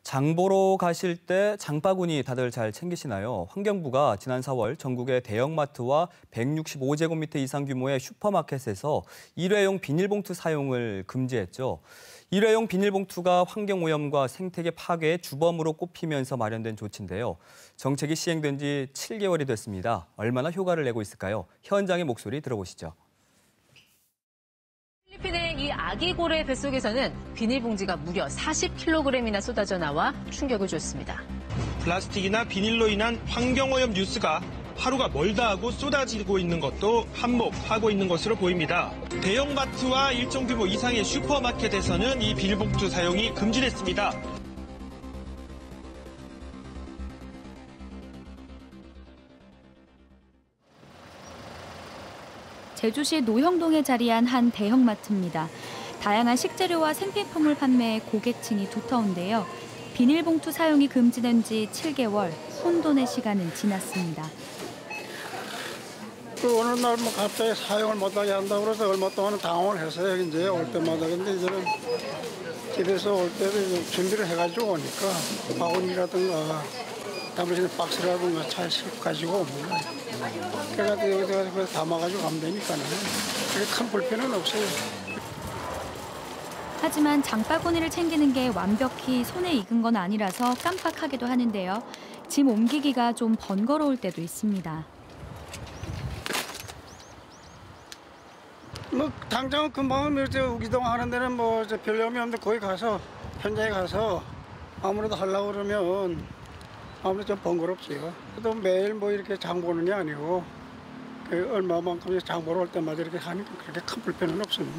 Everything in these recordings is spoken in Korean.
장 보러 가실 때 장바구니 다들 잘 챙기시나요? 환경부가 지난 4월 전국의 대형마트와 165제곱미터 이상 규모의 슈퍼마켓에서 일회용 비닐봉투 사용을 금지했죠. 일회용 비닐봉투가 환경오염과 생태계 파괴의 주범으로 꼽히면서 마련된 조치인데요. 정책이 시행된 지 7개월이 됐습니다. 얼마나 효과를 내고 있을까요? 현장의 목소리 들어보시죠. 필리핀의 이 아기 고래 뱃속에서는 비닐봉지가 무려 40kg이나 쏟아져 나와 충격을 줬습니다. 플라스틱이나 비닐로 인한 환경오염 뉴스가 하루가 멀다 하고 쏟아지고 있는 것도 한몫하고 있는 것으로 보입니다. 대형마트와 일정 규모 이상의 슈퍼마켓에서는 이 비닐봉투 사용이 금지됐습니다. 제주시 노형동에 자리한 한 대형마트입니다. 다양한 식재료와 생필품을 판매해 고객층이 두터운데요. 비닐봉투 사용이 금지된 지 7개월, 혼돈의 시간은 지났습니다. 어느 날 갑자기 사용을 못하게 한다고 그래서 얼마 동안은 당황을 했어요. 이제 올 때마다. 근데 이제는 집에서 올 때도 준비를 해가지고 오니까 바구니라든가 담으시는 박스라든가 잘 가지고 옵니다. 그래가지고 여기다가 담아가지고 가면 되니까는 그렇게 큰 불편은 없어요. 하지만 장바구니를 챙기는 게 완벽히 손에 익은 건 아니라서 깜빡하기도 하는데요. 짐 옮기기가 좀 번거로울 때도 있습니다. 뭐 당장은 금방 이동하는 데는 뭐 별점이 없는데 거기 가서 현장에 가서 아무래도 하려고 그러면 아무래도 좀 번거롭지요. 또 매일 뭐 이렇게 장 보는 게 아니고 얼마만큼 장 보러 올 때마다 이렇게 하니까 그렇게 큰 불편은 없습니다.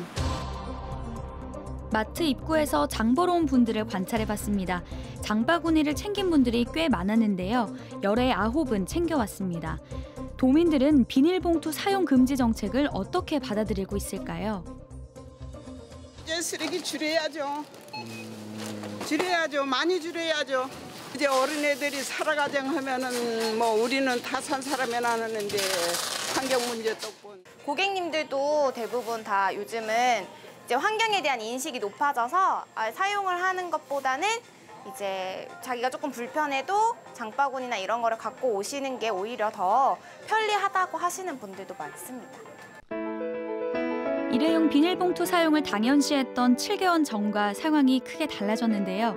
마트 입구에서 장 보러 온 분들을 관찰해봤습니다. 장바구니를 챙긴 분들이 꽤 많았는데요. 열의 9은 챙겨왔습니다. 도민들은 비닐봉투 사용 금지 정책을 어떻게 받아들이고 있을까요? 이제 쓰레기 줄여야죠. 줄여야죠. 많이 줄여야죠. 이제 어린애들이 살아가정 하면은 뭐 우리는 다 산 사람이나 하는데 환경 문제 떡분. 고객님들도 대부분 다 요즘은 이제 환경에 대한 인식이 높아져서 사용을 하는 것보다는 이제 자기가 조금 불편해도 장바구니나 이런 거를 갖고 오시는 게 오히려 더 편리하다고 하시는 분들도 많습니다. 일회용 비닐봉투 사용을 당연시했던 7개월 전과 상황이 크게 달라졌는데요.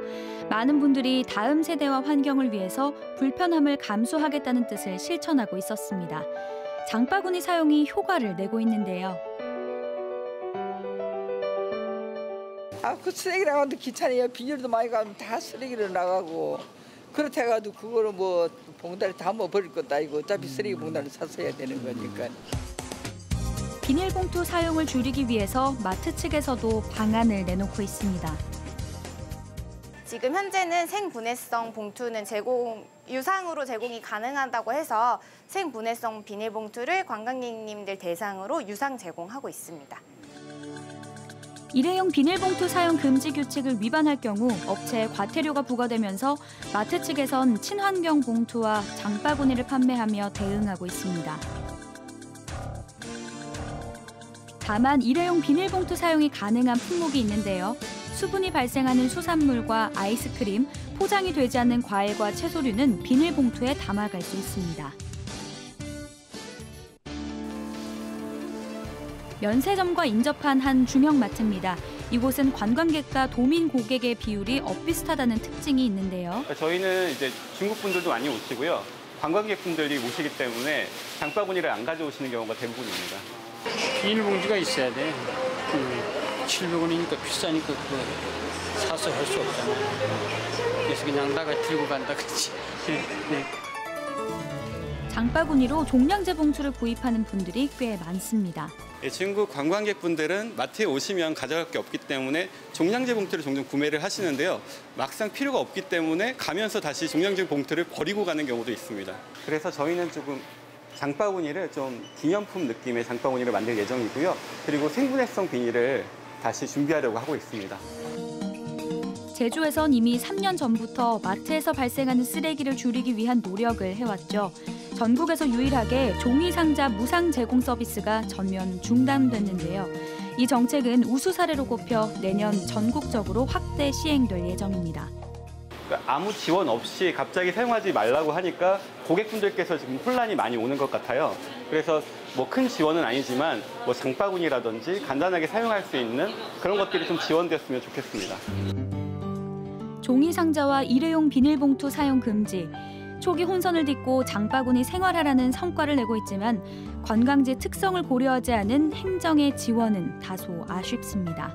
많은 분들이 다음 세대와 환경을 위해서 불편함을 감수하겠다는 뜻을 실천하고 있었습니다. 장바구니 사용이 효과를 내고 있는데요. 그 쓰레기라고 하면 귀찮아요. 비닐도 많이 가면 다 쓰레기로 나가고 그렇다 해가지고 그거를 뭐 봉다리 담아 버릴 것도 아니고 어차피 쓰레기 봉다리 사서 해야 되는 거니까. 비닐봉투 사용을 줄이기 위해서 마트 측에서도 방안을 내놓고 있습니다. 지금 현재는 생분해성 봉투는 유상으로 제공이 가능하다고 해서 생분해성 비닐봉투를 관광객님들 대상으로 유상 제공하고 있습니다. 일회용 비닐봉투 사용 금지 규칙을 위반할 경우 업체에 과태료가 부과되면서 마트 측에선 친환경 봉투와 장바구니를 판매하며 대응하고 있습니다. 다만 일회용 비닐봉투 사용이 가능한 품목이 있는데요. 수분이 발생하는 수산물과 아이스크림, 포장이 되지 않는 과일과 채소류는 비닐봉투에 담아갈 수 있습니다. 면세점과 인접한 한 중형마트입니다. 이곳은 관광객과 도민 고객의 비율이 엇비슷하다는 특징이 있는데요. 저희는 이제 중국 분들도 많이 오시고요. 관광객분들이 오시기 때문에 장바구니를 안 가져오시는 경우가 대부분입니다. 비닐봉지가 있어야 돼. 700원이니까 비싸니까 그거 사서 할 수 없잖아. 그래서 그냥 나가 들고 간다 그렇지. 네. 장바구니로 종량제 봉투를 구입하는 분들이 꽤 많습니다. 중국 관광객분들은 마트에 오시면 가져갈 게 없기 때문에 종량제 봉투를 종종 구매를 하시는데요. 막상 필요가 없기 때문에 가면서 다시 종량제 봉투를 버리고 가는 경우도 있습니다. 그래서 저희는 조금 장바구니를 좀 기념품 느낌의 장바구니를 만들 예정이고요. 그리고 생분해성 비닐을 다시 준비하려고 하고 있습니다. 제주에선 이미 3년 전부터 마트에서 발생하는 쓰레기를 줄이기 위한 노력을 해왔죠. 전국에서 유일하게 종이 상자 무상 제공 서비스가 전면 중단됐는데요. 이 정책은 우수 사례로 꼽혀 내년 전국적으로 확대 시행될 예정입니다. 아무 지원 없이 갑자기 사용하지 말라고 하니까 고객분들께서 지금 혼란이 많이 오는 것 같아요. 그래서 뭐 큰 지원은 아니지만 뭐 장바구니라든지 간단하게 사용할 수 있는 그런 것들이 좀 지원됐으면 좋겠습니다. 종이 상자와 일회용 비닐봉투 사용 금지, 초기 혼선을 딛고 장바구니 생활하라는 성과를 내고 있지만 관광지 특성을 고려하지 않은 행정의 지원은 다소 아쉽습니다.